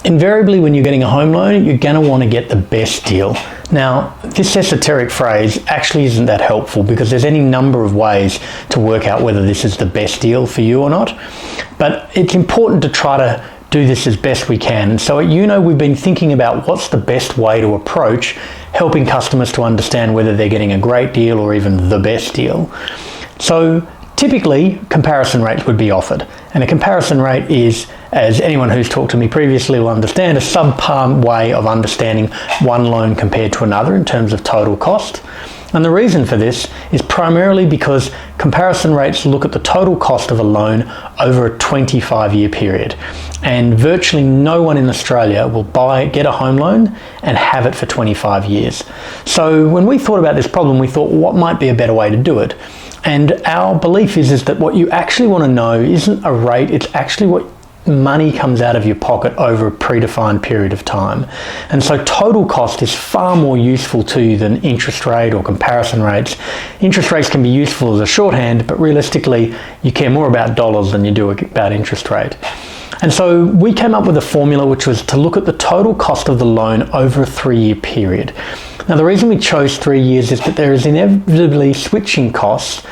Invariably, when you're getting a home loan, you're going to want to get the best deal. Now, this esoteric phrase actually isn't that helpful because there's any number of ways to work out whether this is the best deal for you or not. But it's important to try to do this as best we can. And so at Uno, we've been thinking about what's the best way to approach helping customers to understand whether they're getting a great deal or even the best deal. So typically, comparison rates would be offered. And a comparison rate is, as anyone who's talked to me previously will understand, a subpar way of understanding one loan compared to another in terms of total cost. And the reason for this is primarily because comparison rates look at the total cost of a loan over a 25-year period. And virtually no one in Australia will get a home loan and have it for 25 years. So when we thought about this problem, we thought, well, what might be a better way to do it? And our belief is that what you actually want to know isn't a rate, it's actually what money comes out of your pocket over a predefined period of time. And so total cost is far more useful to you than interest rate or comparison rates. Interest rates can be useful as a shorthand, but realistically, you care more about dollars than you do about interest rate. And so we came up with a formula which was to look at the total cost of the loan over a 3-year period. Now, the reason we chose 3 years is that there is inevitably switching costs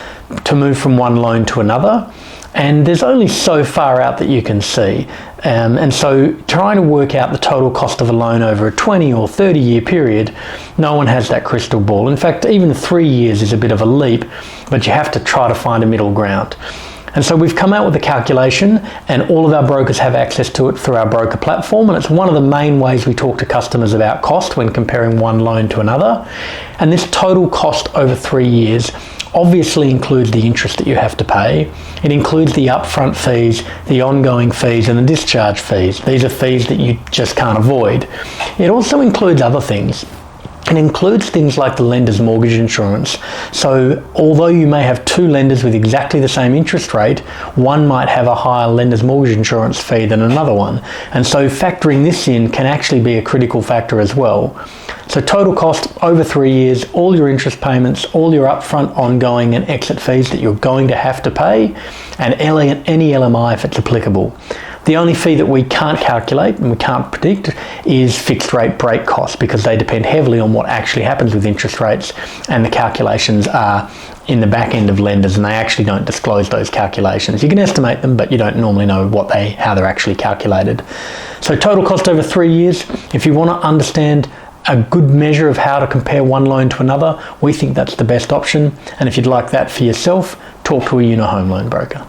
to move from one loan to another, and there's only so far out that you can see. And so trying to work out the total cost of a loan over a 20 or 30-year period, no one has that crystal ball. In fact, even 3 years is a bit of a leap, but you have to try to find a middle ground. And so we've come out with a calculation, and all of our brokers have access to it through our broker platform, and it's one of the main ways we talk to customers about cost when comparing one loan to another. And this total cost over 3 years obviously includes the interest that you have to pay. It includes the upfront fees, the ongoing fees, and the discharge fees. These are fees that you just can't avoid. It also includes other things. It includes things like the lender's mortgage insurance. So although you may have two lenders with exactly the same interest rate, one might have a higher lender's mortgage insurance fee than another one. And so factoring this in can actually be a critical factor as well. So total cost over 3 years, all your interest payments, all your upfront, ongoing and exit fees that you're going to have to pay, and any LMI if it's applicable. The only fee that we can't calculate and we can't predict is fixed rate break costs, because they depend heavily on what actually happens with interest rates, and the calculations are in the back end of lenders and they actually don't disclose those calculations. You can estimate them, but you don't normally know how they're actually calculated. So total cost over 3 years, if you want to understand a good measure of how to compare one loan to another, we think that's the best option. And if you'd like that for yourself, talk to a Uno home loan broker.